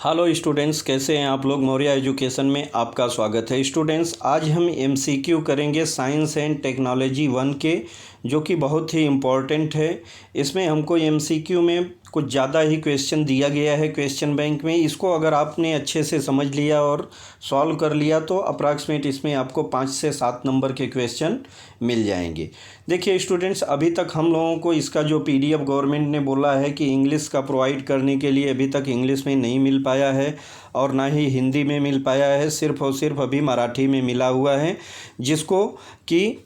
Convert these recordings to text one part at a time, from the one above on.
Hello students, कैसे हैं आप लोग। मौर्य एजुकेशन में आपका स्वागत है। स्टूडेंट्स, आज हम एमसीक्यू करेंगे साइंस एंड टेक्नोलॉजी 1 के, जो कि बहुत ही इम्पॉर्टेंट है। इसमें हमको एमसीक्यू में कुछ ज़्यादा ही क्वेश्चन दिया गया है क्वेश्चन बैंक में। इसको अगर आपने अच्छे से समझ लिया और सॉल्व कर लिया तो अप्रॉक्सीमेट इसमें आपको 5 से 7 नंबर के क्वेश्चन मिल जाएंगे। देखिए स्टूडेंट्स, अभी तक हम लोगों को इसका जो पीडीएफ गवर्नमेंट ने बोला है कि इंग्लिश का प्रोवाइड करने के लिए अभी तक इंग्लिश में नहीं मिल पाया है और ना ही हिंदी में मिल पाया है, सिर्फ़ और सिर्फ अभी मराठी में मिला हुआ है, जिसको कि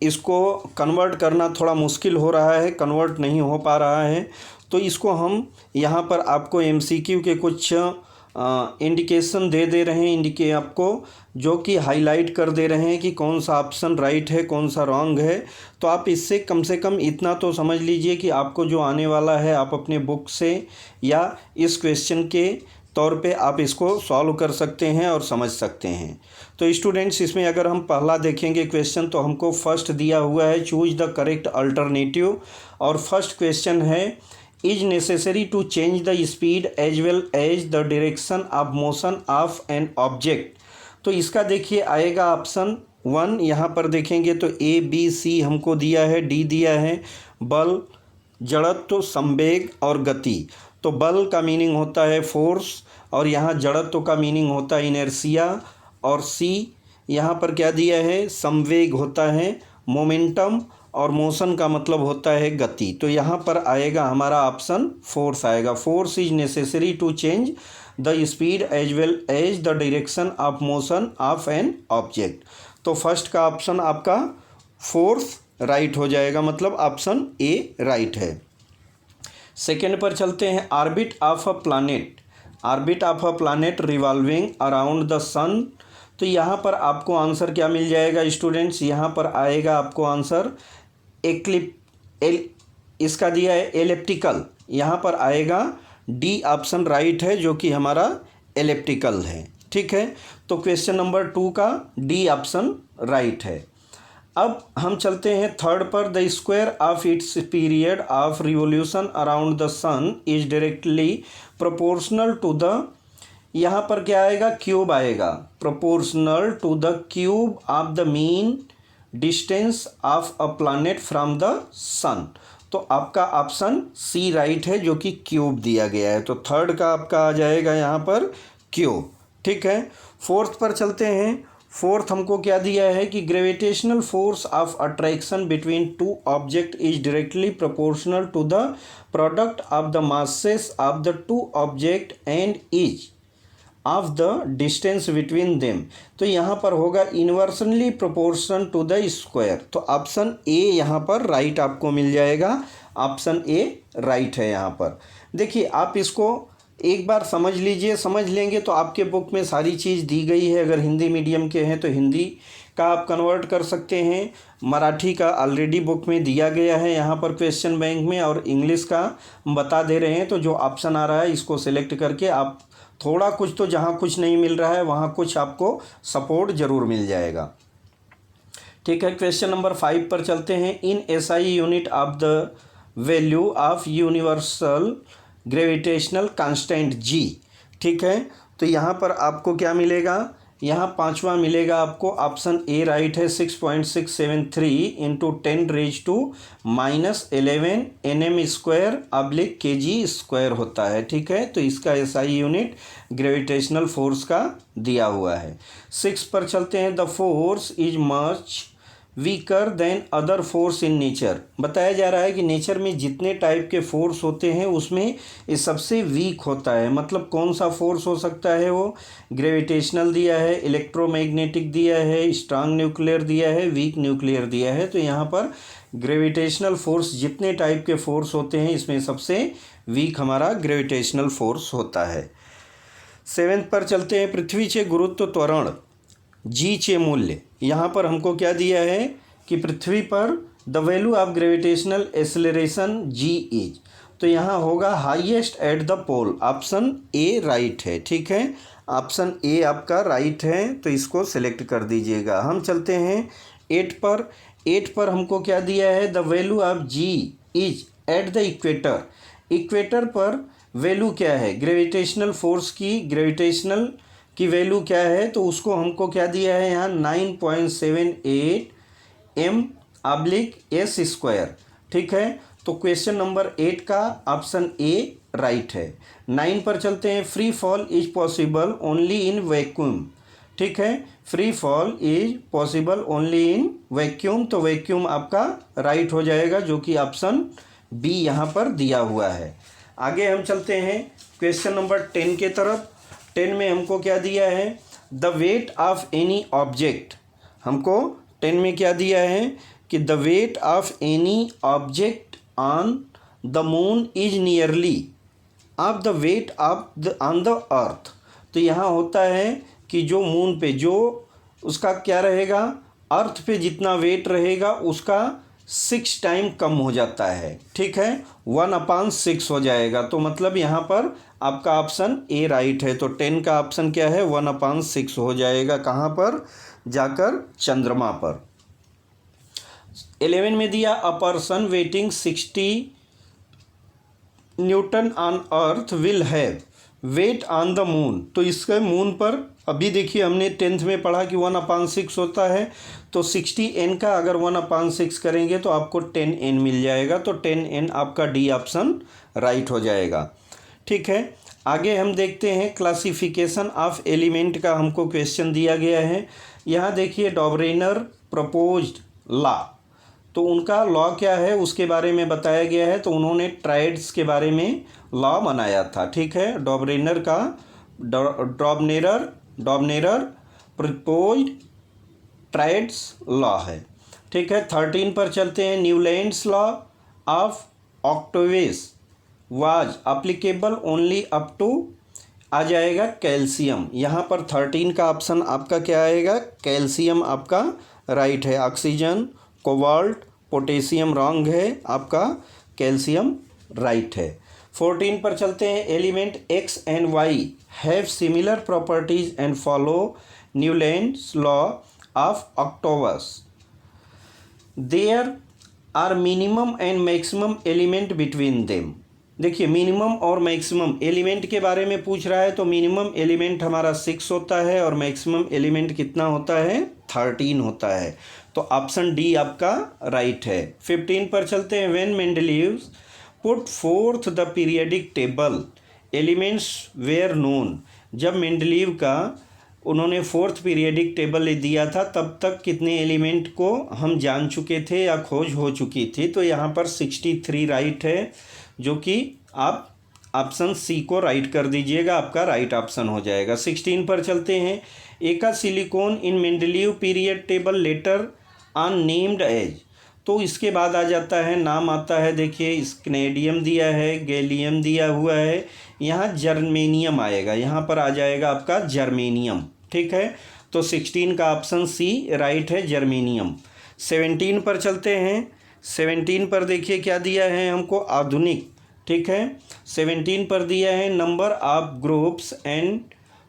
इसको कन्वर्ट करना थोड़ा मुश्किल हो रहा है, कन्वर्ट नहीं हो पा रहा है। तो इसको हम यहाँ पर आपको एमसीक्यू के कुछ इंडिकेशन दे रहे हैं, आपको जो कि हाईलाइट कर दे रहे हैं कि कौन सा ऑप्शन राइट है, कौन सा रॉन्ग है। तो आप इससे कम से कम इतना तो समझ लीजिए कि आपको जो आने वाला है आप अपने बुक से या इस क्वेश्चन के तौर पे आप इसको सॉल्व कर सकते हैं और समझ सकते हैं। तो स्टूडेंट्स, इसमें अगर हम पहला देखेंगे क्वेश्चन तो हमको फर्स्ट दिया हुआ है चूज द करेक्ट अल्टरनेटिव। और फर्स्ट क्वेश्चन है is necessary to change the speed as well as the direction of motion of an object. तो इसका देखिए आएगा ऑप्शन 1। यहाँ पर देखेंगे तो ए बी सी हमको दिया है, डी दिया है बल, जड़त्व, संवेग और गति। तो बल का मीनिंग होता है फोर्स और यहाँ जड़त्व का मीनिंग होता है इनर्शिया। और सी यहाँ पर क्या दिया है, संवेग होता है मोमेंटम और मोशन का मतलब होता है गति। तो यहाँ पर आएगा हमारा ऑप्शन फोर्स आएगा। Force is necessary to change the speed as well as the direction of motion of an object. तो फर्स्ट का ऑप्शन आपका फोर्स राइट हो जाएगा, मतलब ऑप्शन ए राइट है। सेकेंड पर चलते हैं। Orbit of a planet, orbit of a planet revolving around the sun. तो यहाँ पर आपको आंसर क्या मिल जाएगा स्टूडेंट्स, यहाँ पर आएगा आपको आंसर इसका दिया है एलिप्टिकल। यहाँ पर आएगा डी ऑप्शन राइट है, जो कि हमारा एलिप्टिकल है। ठीक है, तो क्वेश्चन नंबर 2 का डी ऑप्शन राइट है। अब हम चलते हैं थर्ड पर। The square of its period of revolution around the sun is directly proportional to the, यहाँ पर क्या आएगा, क्यूब आएगा, proportional to the cube of the mean distance of a planet from the sun. तो आपका option C right है, जो कि क्यूब दिया गया है। तो थर्ड का आपका आ जाएगा यहाँ पर क्यूब। ठीक है, फोर्थ पर चलते हैं। फोर्थ हमको क्या दिया है कि gravitational force of attraction between two object is directly proportional to the product of the masses of the two object and is of the distance between them. तो यहाँ पर होगा inversely proportion to the square. तो option A यहाँ पर right आपको मिल जाएगा, option A right है यहाँ पर। देखिए आप इसको एक बार समझ लीजिए, समझ लेंगे तो आपके बुक में सारी चीज़ दी गई है। अगर हिंदी मीडियम के हैं तो हिंदी का आप कन्वर्ट कर सकते हैं, मराठी का ऑलरेडी बुक में दिया गया है यहाँ पर क्वेश्चन बैंक में, और इंग्लिश का बता दे रहे हैं। तो जो ऑप्शन आ रहा है इसको सिलेक्ट करके आप थोड़ा कुछ, तो जहाँ कुछ नहीं मिल रहा है वहाँ कुछ आपको सपोर्ट ज़रूर मिल जाएगा। ठीक है, क्वेश्चन नंबर 5 पर चलते हैं। In SI unit of the value of universal gravitational constant जी। ठीक है, तो यहाँ पर आपको क्या मिलेगा, यहाँ पांचवा मिलेगा आपको, ऑप्शन ए राइट है। 6.673 into 10⁻⁻11 nm square / kg square होता है। ठीक है, तो इसका एसआई यूनिट ग्रेविटेशनल फोर्स का दिया हुआ है। 6 पर चलते हैं। The force is much weaker then other force in nature. बताया जा रहा है कि नेचर में जितने टाइप के फोर्स होते हैं उसमें ये सबसे वीक होता है। मतलब कौन सा फोर्स हो सकता है, वो ग्रेविटेशनल दिया है, इलेक्ट्रोमैग्नेटिक दिया है, स्ट्रांग न्यूक्लियर दिया है, वीक न्यूक्लियर दिया है। तो यहाँ पर ग्रेविटेशनल फोर्स जितने टाइप के फोर्स होते हैं इसमें सबसे वीक हमारा ग्रेविटेशनल फोर्स होता है। 7 पर चलते हैं। पृथ्वीचे गुरुत्व त्वरण जी चे मूल्य। यहाँ पर हमको क्या दिया है कि पृथ्वी पर the value of gravitational acceleration g is. तो यहाँ होगा highest at the pole, option A right है। ठीक है, ऑप्शन ए आपका राइट है, तो इसको सिलेक्ट कर दीजिएगा। हम चलते हैं 8 पर। 8 पर हमको क्या दिया है, the value of g is at the equator. Equator पर वैल्यू क्या है, ग्रेविटेशनल फोर्स की ग्रेविटेशनल की वैल्यू क्या है, तो उसको हमको क्या दिया है यहाँ 9.78 m/s²। ठीक है, तो क्वेश्चन नंबर 8 का ऑप्शन ए राइट है। 9 पर चलते हैं। Free fall is possible only in vacuum. ठीक है, free fall is possible only in vacuum, तो वैक्यूम आपका राइट हो जाएगा, जो कि ऑप्शन बी यहाँ पर दिया हुआ है। आगे हम चलते हैं क्वेश्चन नंबर 10 के तरफ। 10 में हमको क्या दिया है, the weight of any object. हमको 10 में क्या दिया है कि the weight of any object on the moon is nearly of the weight of the on the earth. तो यहाँ होता है कि जो मून पे जो उसका क्या रहेगा, अर्थ पे जितना वेट रहेगा उसका 6 टाइम कम हो जाता है। ठीक है, 1/6 हो जाएगा, तो मतलब यहाँ पर आपका ऑप्शन ए राइट है। तो 10 का ऑप्शन क्या है, 1/6 हो जाएगा। कहाँ पर जाकर, चंद्रमा पर। 11 में दिया a person weighting 60 newton on earth will have weight on the moon. तो इसके मून पर अभी देखिए हमने 10th में पढ़ा कि 1/6 होता है, तो 60n का अगर 1/6 करेंगे तो आपको 10n मिल जाएगा। तो 10n आपका डी ऑप्शन राइट हो जाएगा। ठीक है, आगे हम देखते हैं क्लासिफिकेशन ऑफ एलिमेंट का हमको क्वेश्चन दिया गया है। यहाँ देखिए डॉबरेनर प्रपोज्ड लॉ, तो उनका लॉ क्या है उसके बारे में बताया गया है। तो उन्होंने ट्राइड्स के बारे में लॉ बनाया था। ठीक है, डॉबरेनर का डॉबनेरर प्रपोज्ड ट्राइड्स लॉ है। ठीक है, 13 पर चलते हैं। Newlands law of octaves was applicable only up to, आ जाएगा कैल्शियम। यहाँ पर 13 का ऑप्शन आपका क्या आएगा, कैल्शियम आपका राइट है। ऑक्सीजन, कोबाल्ट, पोटेशियम रॉन्ग है, आपका कैल्शियम राइट है। 14 पर चलते हैं। Element X and Y have similar properties and follow Newlands law of octaves. There are minimum and maximum element between them. देखिए मिनिमम और मैक्सिमम एलिमेंट के बारे में पूछ रहा है, तो मिनिमम एलिमेंट हमारा 6 होता है और मैक्सिमम एलिमेंट कितना होता है, 13 होता है। तो ऑप्शन डी आपका राइट है। 15 पर चलते हैं। When Mendeleev put forth the periodic table elements were known. जब मेंडलीव का उन्होंने 4th पीरियडिक टेबल दिया था तब तक कितने एलिमेंट को हम जान चुके थे या खोज हो चुकी थी, तो यहाँ पर 63 राइट है, जो कि आप ऑप्शन सी को राइट कर दीजिएगा, आपका राइट ऑप्शन हो जाएगा। 16 पर चलते हैं। एका silicon in Mendeleev period table later on named as. तो इसके बाद आ जाता है, नाम आता है, देखिए स्कैंडियम दिया है, गैलियम दिया हुआ है, यहाँ जर्मेनियम आएगा, यहाँ पर आ जाएगा आपका जर्मेनियम। ठीक है, तो 16 का ऑप्शन सी राइट है, जर्मेनियम। 17 पर चलते हैं। 17 पर देखिए क्या दिया है हमको, आधुनिक। ठीक है, 17 पर दिया है number of groups and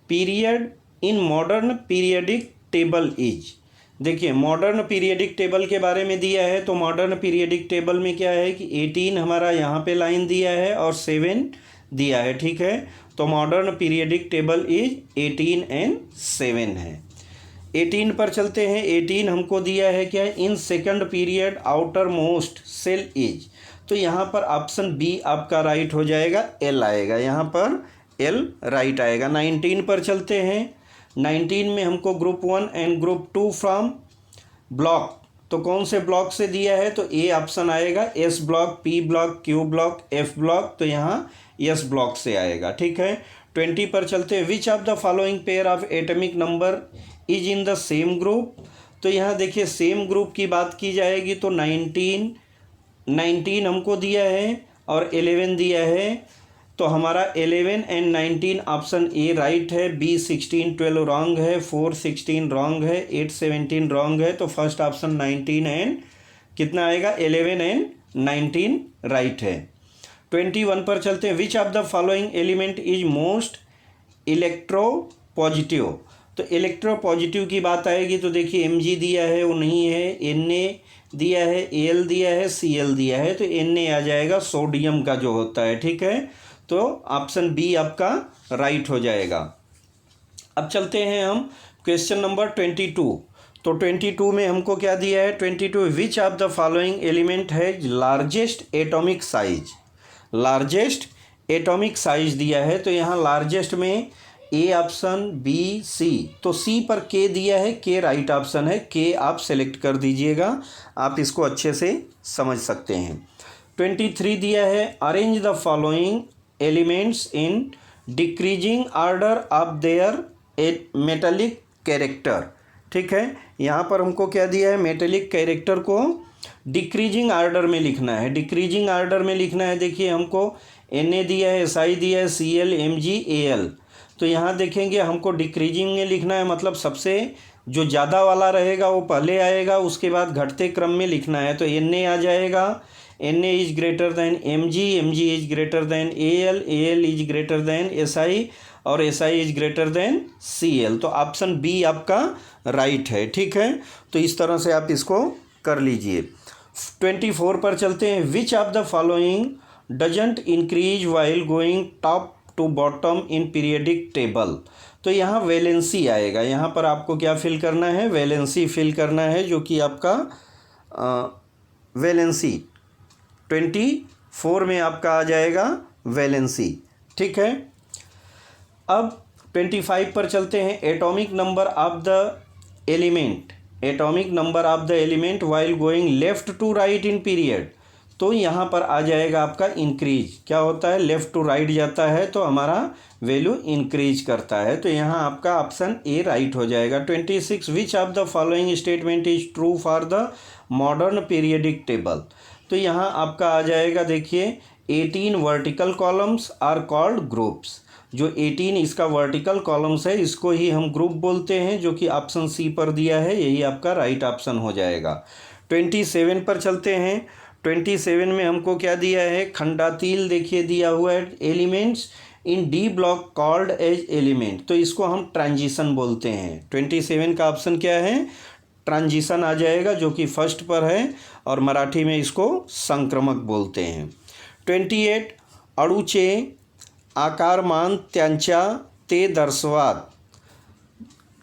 period in modern periodic table is. देखिए मॉडर्न पीरियडिक टेबल के बारे में दिया है, तो मॉडर्न पीरियडिक टेबल में क्या है कि 18 हमारा यहाँ पे लाइन दिया है और 7 दिया है। ठीक है, तो modern periodic table is 18 and 7 है। 18 पर चलते हैं। 18 हमको दिया है क्या, in second period outermost shell is. तो यहाँ पर ऑप्शन बी आपका राइट हो जाएगा, एल आएगा, यहाँ पर एल राइट आएगा। 19 पर चलते हैं। 19 में हमको group 1 and group 2 from block, तो कौन से ब्लॉक से दिया है, तो ए ऑप्शन आएगा, S block, P block, Q block, F block, तो यहाँ एस ब्लॉक से आएगा। ठीक है, 20 पर चलते हैं। Which of the following pair of atomic number is in the same group. तो यहाँ देखिए सेम ग्रुप की बात की जाएगी तो 19 हमको दिया है और 11 दिया है, तो हमारा 11 एंड 19 ऑप्शन ए राइट है। बी 16 12 रॉन्ग है, 4 16 रॉन्ग है, 8 17 रॉन्ग है, तो फर्स्ट ऑप्शन 19 एंड कितना आएगा, 11 एंड 19 राइट है। 21 पर चलते हैं। Which of the following element is most electro positive. तो इलेक्ट्रो पॉजिटिव की बात आएगी तो देखिए Mg दिया है वो नहीं है, Na दिया है, Al दिया है, Cl दिया है, तो Na आ जाएगा सोडियम का जो होता है। ठीक है, तो ऑप्शन बी आपका राइट हो जाएगा। अब चलते हैं हम क्वेश्चन नंबर 22। तो 22 में हमको क्या दिया है? 22, which of the following element है largest atomic size? Largest atomic size दिया है, तो यहाँ लार्जेस्ट में ए ऑप्शन, बी, सी। तो सी पर के दिया है, के राइट ऑप्शन है, के आप सेलेक्ट कर दीजिएगा, आप इसको अच्छे से समझ सकते हैं। 23 दिया है, arrange the following elements in decreasing order of their metallic character. ठीक है, यहाँ पर हमको क्या दिया है? मेटेलिक कैरेक्टर को डिक्रीजिंग ऑर्डर में लिखना है। डिक्रीजिंग ऑर्डर में लिखना है, देखिए हमको Na दिया है, SI दिया है, Cl, Mg, Al। तो यहाँ देखेंगे हमको डिक्रीजिंग में लिखना है, मतलब सबसे जो ज़्यादा वाला रहेगा वो पहले आएगा, उसके बाद घटते क्रम में लिखना है। तो Na आ जाएगा, Na is greater than Mg, Mg is greater than Al, Al is greater than SI और SI is greater than Cl। तो ऑप्शन बी आपका राइट है। ठीक है, तो इस तरह से आप इसको कर लीजिए। 24 पर चलते हैं, which of the following doesn't increase while going top to bottom in periodic table? तो यहाँ वैलेंसी आएगा, यहाँ पर आपको क्या फिल करना है? वैलेंसी फिल करना है, जो कि आपका वैलेंसी 24 में आपका आ जाएगा वैलेंसी। ठीक है, अब 25 पर चलते हैं, atomic number of the element, atomic number of the element while going left to right in period. तो यहाँ पर आ जाएगा आपका इंक्रीज। क्या होता है? लेफ़्ट टू राइट जाता है तो हमारा वैल्यू इंक्रीज करता है, तो यहाँ आपका ऑप्शन ए राइट हो जाएगा। 26, which of the following statement is true for the modern periodic table? तो यहाँ आपका आ जाएगा, देखिए 18 vertical columns are called groups. जो 18 इसका वर्टिकल कॉलम्स है, इसको ही हम ग्रुप बोलते हैं, जो कि ऑप्शन सी पर दिया है, यही आपका राइट ऑप्शन हो जाएगा। 27 पर चलते हैं। 27 में हमको क्या दिया है? खंडातील देखिए दिया हुआ है, elements in d block called as element. तो इसको हम ट्रांजिशन बोलते हैं। 27 का ऑप्शन क्या है? ट्रांजिशन आ जाएगा, जो कि फर्स्ट पर है, और मराठी में इसको संक्रमक बोलते हैं। 28, अणुचे आकारमान त्यांच्या ते दर्शवात।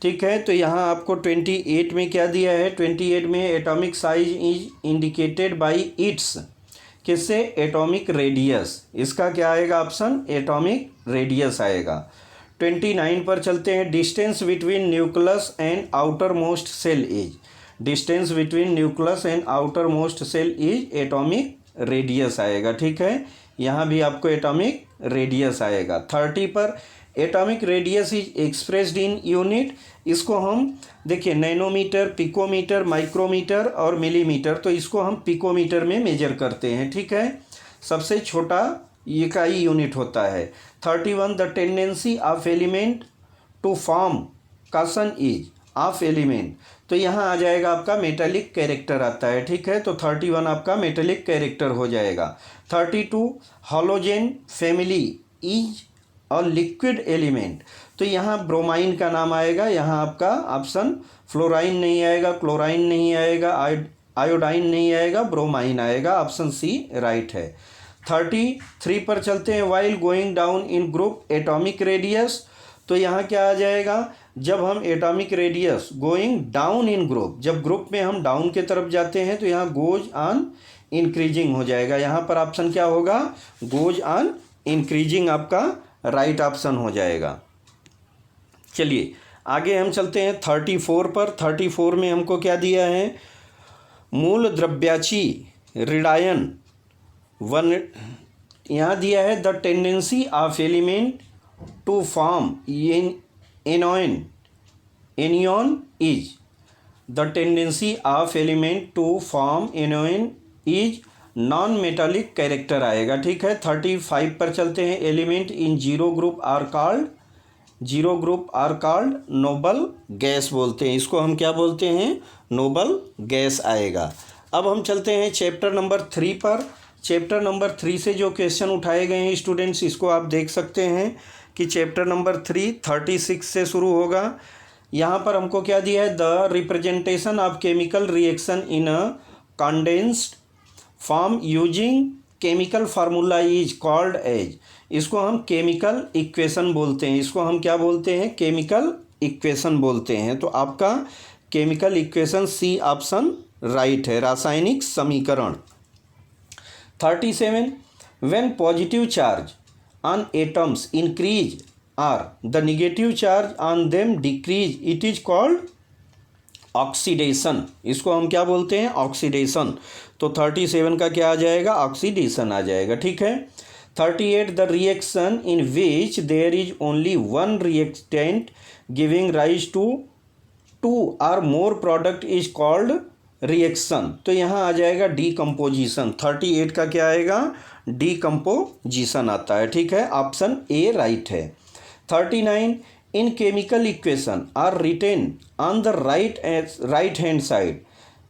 ठीक है, तो यहाँ आपको 28 में क्या दिया है? 28 में atomic size is indicated by its, किससे? Atomic radius. इसका क्या आएगा ऑप्शन? एटॉमिक रेडियस आएगा। 29 पर चलते हैं, distance between nucleus and outermost shell is, distance between nucleus and outermost shell is atomic radius आएगा। ठीक है, यहाँ भी आपको एटॉमिक रेडियस आएगा। 30 पर, atomic radius is expressed in unit. इसको हम देखिए नैनोमीटर, पिकोमीटर, माइक्रोमीटर और मिलीमीटर, तो इसको हम पिकोमीटर में मेजर करते हैं। ठीक है, सबसे छोटा इकाई यूनिट होता है। 31, the tendency of element to form cation is of element. तो यहाँ आ जाएगा आपका मेटेलिक कैरेक्टर आता है। ठीक है, तो 31 आपका मेटेलिक कैरेक्टर हो जाएगा। 32, हॉलोजेन फैमिली इज और लिक्विड एलिमेंट। तो यहाँ ब्रोमाइन का नाम आएगा, यहाँ आपका ऑप्शन फ्लोराइन नहीं आएगा, क्लोराइन नहीं आएगा, आयोडाइन नहीं आएगा, ब्रोमाइन आएगा, ऑप्शन सी राइट है। 33 पर चलते हैं, while going down in group atomic radius. तो यहाँ क्या आ जाएगा? जब हम atomic radius going down in group, जब ग्रुप में हम डाउन के तरफ जाते हैं तो यहाँ गोज ऑन इंक्रीजिंग हो जाएगा। यहाँ पर ऑप्शन क्या होगा? गोज ऑन इंक्रीजिंग आपका राइट ऑप्शन हो जाएगा। चलिए आगे हम चलते हैं 34 पर। 34 में हमको क्या दिया है? मूल द्रव्याची ऋणायन वन, यहाँ दिया है the tendency of element to form anion is, the tendency of element to form anion is non metallic character आएगा। ठीक है, 35 पर चलते हैं, element in zero group are called noble gas बोलते हैं, इसको हम क्या बोलते हैं? नोबल गैस आएगा। अब हम चलते हैं चैप्टर नंबर 3 पर। चैप्टर नंबर 3 से जो क्वेश्चन उठाए गए हैं स्टूडेंट्स, इसको आप देख सकते हैं कि चैप्टर नंबर 3 36 से शुरू होगा। यहाँ पर हमको क्या दिया है? The representation of chemical reaction in a condensed form using chemical formula is called as, इसको हम केमिकल इक्वेशन बोलते हैं, इसको हम क्या बोलते हैं, केमिकल इक्वेशन बोलते हैं। तो आपका chemical equation C option right है, रासायनिक समीकरण। 37 when positive charge on atoms increase or the negative charge on them decrease, it is called oxidation, इसको हम क्या बोलते हैं, ऑक्सीडेशन। तो 37 का क्या आ जाएगा, ऑक्सीडेशन आ जाएगा, ठीक है। 38 the reaction in which there is only one reactant giving rise to two or more product is called reaction, तो यहाँ आ जाएगा डीकम्पोजिशन। 38 का क्या आएगा, डीकम्पोजिशन आता है, ठीक है, ऑप्शन ए राइट है। 39 in chemical equation are written on the right hand side,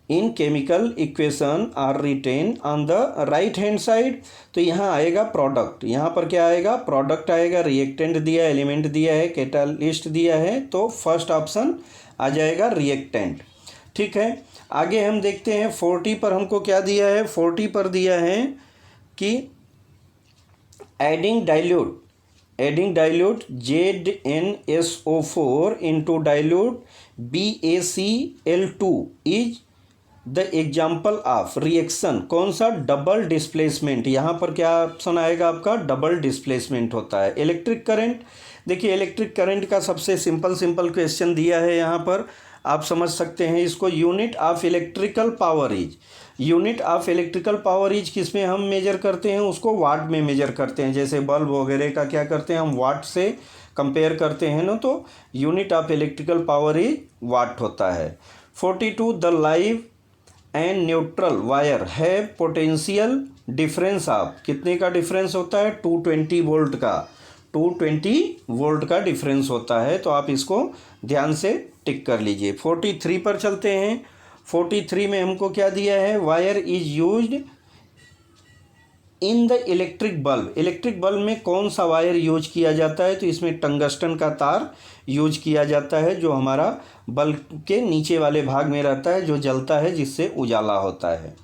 in chemical equation are written on the right hand side, तो यहाँ आएगा प्रोडक्ट, यहाँ पर क्या आएगा, प्रोडक्ट आएगा, रिएक्टेंट दिया है, एलिमेंट दिया है, कैटालिस्ट दिया है, तो फर्स्ट ऑप्शन आ जाएगा रिएक्टेंट, ठीक है। आगे हम देखते हैं 40 पर हमको क्या दिया है, 40 पर दिया है कि adding dilute ZnSO4 into dilute BaCl2 is the example of reaction, कौन सा, डबल डिस्प्लेसमेंट, यहाँ पर क्या ऑप्शन आएगा आपका, डबल डिस्प्लेसमेंट होता है। इलेक्ट्रिक करंट, देखिए इलेक्ट्रिक करंट का सबसे सिंपल क्वेश्चन दिया है यहाँ पर, आप समझ सकते हैं इसको। Unit of electrical power is, unit of electrical power is किस में हम मेजर करते हैं, उसको वाट में मेजर करते हैं, जैसे बल्ब वगैरह का क्या करते हैं हम वाट से कंपेयर करते हैं ना, तो unit of electrical power is what होता है। 42 the live and neutral wire है पोटेंशियल डिफरेंस ऑफ, कितने का डिफरेंस होता है, 220 वोल्ट का, 220 वोल्ट का डिफरेंस होता है, तो आप इसको ध्यान से टिक कर लीजिए। 43 पर चलते हैं। 43 में हमको क्या दिया है, wire is used in the electric bulb, electric bulb में कौन सा वायर यूज किया जाता है, तो इसमें टंगस्टन का तार यूज किया जाता है, जो हमारा बल्ब के नीचे वाले भाग में रहता है, जो जलता है, जिससे उजाला होता है।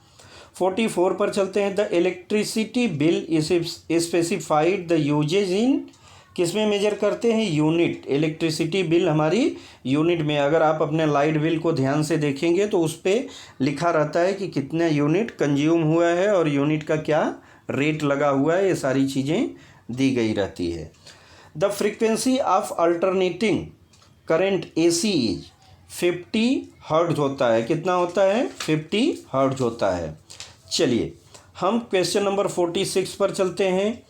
44 पर चलते हैं। The electricity bill is specified the usage in, किस में मेजर करते हैं, यूनिट, इलेक्ट्रिसिटी बिल हमारी यूनिट में, अगर आप अपने लाइट बिल को ध्यान से देखेंगे तो उस पर लिखा रहता है कि कितना यूनिट कंज्यूम हुआ है और यूनिट का क्या रेट लगा हुआ है, ये सारी चीज़ें दी गई रहती है। The frequency of alternating current AC is 50 hertz होता है, कितना होता है, 50 हर्ट्ज होता है। चलिए हम क्वेश्चन नंबर 46 पर चलते हैं।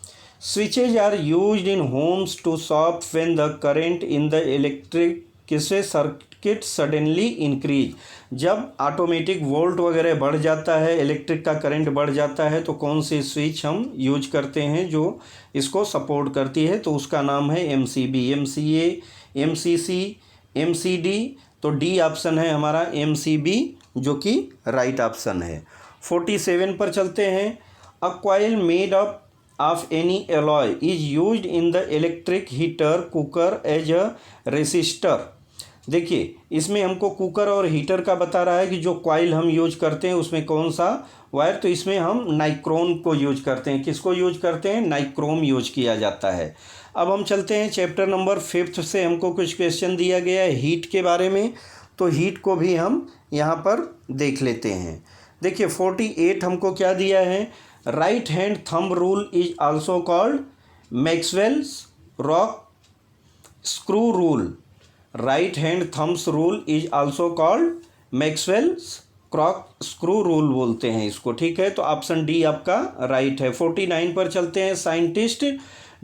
Switches are used in homes to shop when the current in the electric किसे सर्किट सडनली इंक्रीज, जब ऑटोमेटिक वोल्ट वगैरह बढ़ जाता है, इलेक्ट्रिक का करंट बढ़ जाता है, तो कौन सी स्विच हम यूज करते हैं जो इसको सपोर्ट करती है, तो उसका नाम है MCB, MCA, MCC, MCD, तो डी ऑप्शन है हमारा MCB, जो कि राइट ऑप्शन है। 47 पर चलते हैं। A coil made up of any alloy is used in the electric heater cooker as a resistor, देखिए इसमें हमको कुकर और हीटर का बता रहा है कि जो कॉइल हम यूज करते हैं उसमें कौन सा वायर, तो इसमें हम नाइक्रोम को यूज करते हैं, किसको यूज करते हैं, नाइक्रोम यूज किया जाता है। अब हम चलते हैं चैप्टर नंबर 5 से, हमको कुछ क्वेश्चन दिया गया है हीट के बारे में, तो हीट को भी हम यहाँ पर देख लेते हैं। देखिए 48 हमको क्या दिया है, right hand thumb rule is also called Maxwell's corkscrew rule, right hand thumbs rule is also called Maxwell's corkscrew rule बोलते हैं इसको, ठीक है, तो ऑप्शन डी आपका राइट है। 49 पर चलते हैं। Scientist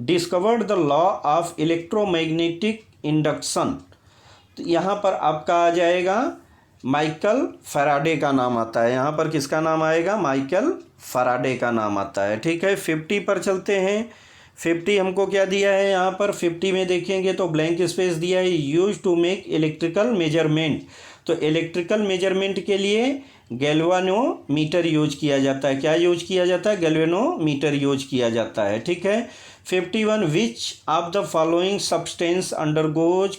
discovered the law of electromagnetic induction, तो यहाँ पर आपका आ जाएगा माइकल फैराडे का नाम आता है, यहाँ पर किसका नाम आएगा, माइकल फैराडे का नाम आता है, ठीक है। 50 पर चलते हैं। 50 हमको क्या दिया है, यहाँ पर 50 में देखेंगे तो ब्लैंक स्पेस दिया है, use to make electrical measurement, तो इलेक्ट्रिकल मेजरमेंट के लिए गैल्वानोमीटर यूज किया जाता है, क्या यूज किया जाता है, गैल्वानोमीटर यूज किया जाता है, ठीक है। 51 विच of the following substance undergoes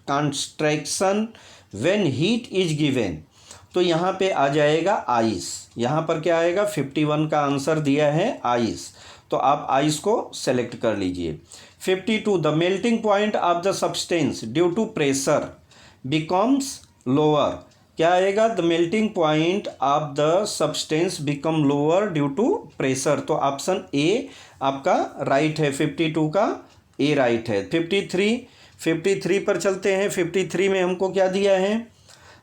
construction when heat is given, तो यहाँ पे आ जाएगा आइस। यहाँ पर क्या आएगा, 51 का आंसर दिया है आइस, तो आप आइस को सेलेक्ट कर लीजिए। 52 the melting point of the substance due to pressure becomes lower. क्या आएगा, the melting point of the substance become lower due to pressure. तो ऑप्शन ए आपका राइट है, 52 का ए राइट है। 53 पर चलते हैं। 53 में हमको क्या दिया है,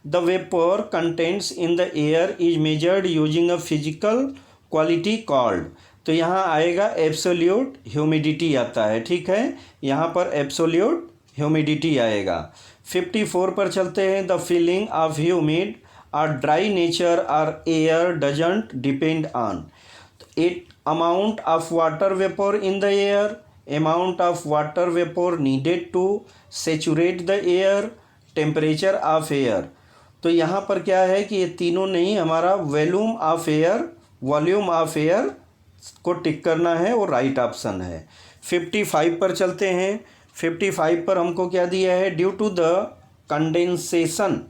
the vapour contents in the air is measured using a physical quality called. तो यहाँ आएगा एब्सोल्यूट ह्यूमिडिटी आता है, ठीक है, यहाँ पर एब्सोल्यूट ह्यूमिडिटी आएगा। 54 पर चलते हैं। द फीलिंग ऑफ ह्यूमिड और ड्राई नेचर और air doesn't depend on it amount of water vapour in the air, amount of water vapor needed to saturate the air, temperature of air। तो यहाँ पर क्या है कि ये तीनों नहीं, हमारा वॉल्यूम ऑफ एयर को टिक करना है, वो राइट ऑप्शन है। 55 पर चलते हैं। 55 पर हमको क्या दिया है, due to the condensation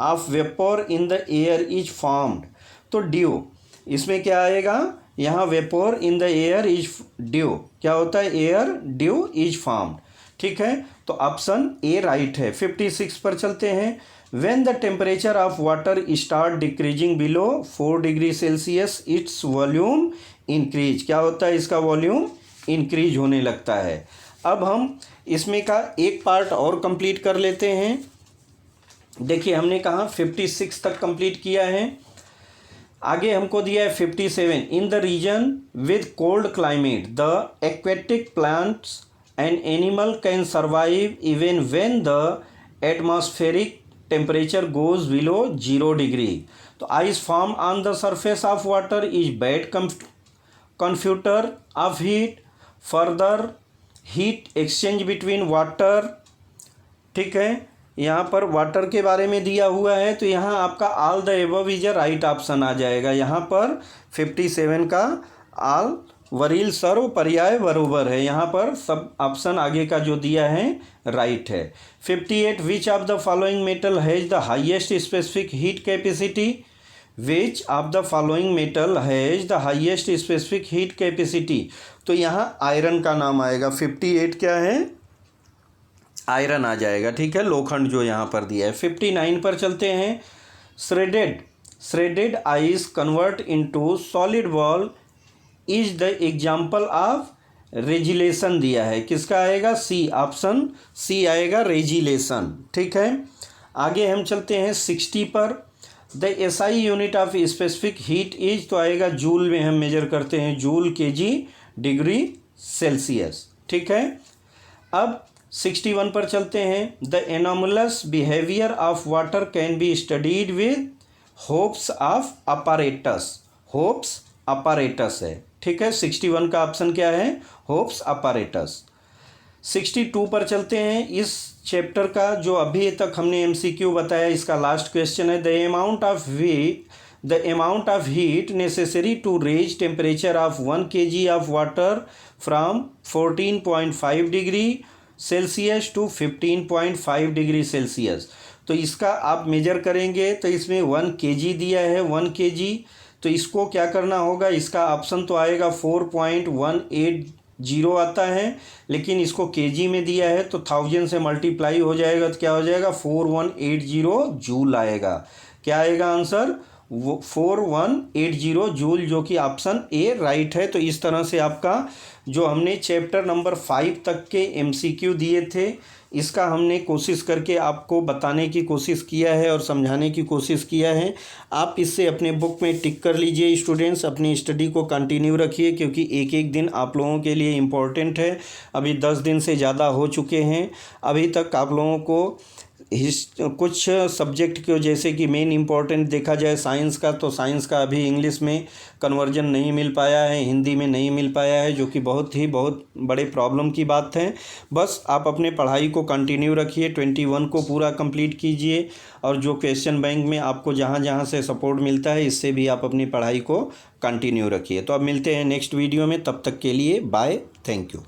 of vapour in the air is formed. तो ड्यू इसमें क्या आएगा, यहाँ vapour in the air is dew, क्या होता है, एयर ड्यू इज फॉर्म्ड, ठीक है, तो ऑप्शन ए राइट है। 56 पर चलते हैं। When the temperature of water start decreasing below 4 degree Celsius its volume increase. क्या होता है, इसका वॉल्यूम इंक्रीज होने लगता है। अब हम इसमें का एक पार्ट और कंप्लीट कर लेते हैं। देखिए हमने कहा 56 तक कंप्लीट किया है, आगे हमको दिया है 57। In the region with cold climate the aquatic plants and animal can survive even when the atmospheric temperature goes below 0 degree. तो ice form on the surface of water is bad conductor of heat, further heat exchange between water, ठीक है, यहाँ पर water के बारे में दिया हुआ है, तो यहाँ आपका all the above is a right option आ जाएगा। यहाँ पर 57 का ऑल वरील सर्व पर्याय बरोबर है, यहाँ पर सब ऑप्शन आगे का जो दिया है राइट है। 58 विच of the following metal has the highest specific heat capacity, which of the following metal has the highest specific heat capacity. तो यहाँ आयरन का नाम आएगा। 58 क्या है, आयरन आ जाएगा, ठीक है, लोखंड जो यहाँ पर दिया है। 59 पर चलते हैं। Shredded ice convert into solid ball is the example of regelation दिया है, किसका आएगा, सी, ऑप्शन सी आएगा, रेजिलेशन, ठीक है। आगे हम चलते हैं 60 पर। The SI unit of specific heat is, तो आएगा जूल में हम मेजर करते हैं, जूल केजी डिग्री सेल्सियस, ठीक है। अब 61 पर चलते हैं। The anomalous behaviour of water can be studied with hopes of apparatus, hopes apparatus है, ठीक है, 61 का ऑप्शन क्या है, होप्स अपैरेटस। 62 पर चलते हैं। इस चैप्टर का जो अभी तक हमने MCQ बताया, इसका लास्ट क्वेश्चन है, the amount of heat necessary to raise temperature of 1 kg of water from 14.5 degree Celsius to 15.5 degree Celsius. तो इसका आप मेजर करेंगे तो इसमें 1 kg दिया है, 1 kg, तो इसको क्या करना होगा, इसका ऑप्शन तो आएगा 4.180 आता है, लेकिन इसको kg में दिया है तो 1000 से मल्टीप्लाई हो जाएगा, तो क्या हो जाएगा, 4180 जूल आएगा। क्या आएगा आंसर, 4180 जूल, जो कि ऑप्शन ए राइट है। तो इस तरह से आपका जो हमने चैप्टर नंबर 5 तक के MCQ दिए थे, इसका हमने कोशिश करके आपको बताने की कोशिश किया है और समझाने की कोशिश किया है। आप इससे अपने बुक में टिक कर लीजिए स्टूडेंट्स, अपनी स्टडी को कंटिन्यू रखिए, क्योंकि एक एक दिन आप लोगों के लिए इम्पोर्टेंट है। अभी 10 दिन से ज़्यादा हो चुके हैं, अभी तक आप लोगों को कुछ सब्जेक्ट को, जैसे कि मेन इम्पोर्टेंट देखा जाए साइंस का, तो साइंस का अभी इंग्लिश में कन्वर्जन नहीं मिल पाया है, हिंदी में नहीं मिल पाया है, जो कि बहुत बड़े प्रॉब्लम की बात है। बस आप अपने पढ़ाई को कंटिन्यू रखिए, 21 को पूरा कंप्लीट कीजिए, और जो क्वेश्चन बैंक में आपको जहाँ जहाँ से सपोर्ट मिलता है, इससे भी आप अपनी पढ़ाई को कंटिन्यू रखिए। तो अब मिलते हैं नेक्स्ट वीडियो में, तब तक के लिए बाय, थैंक यू।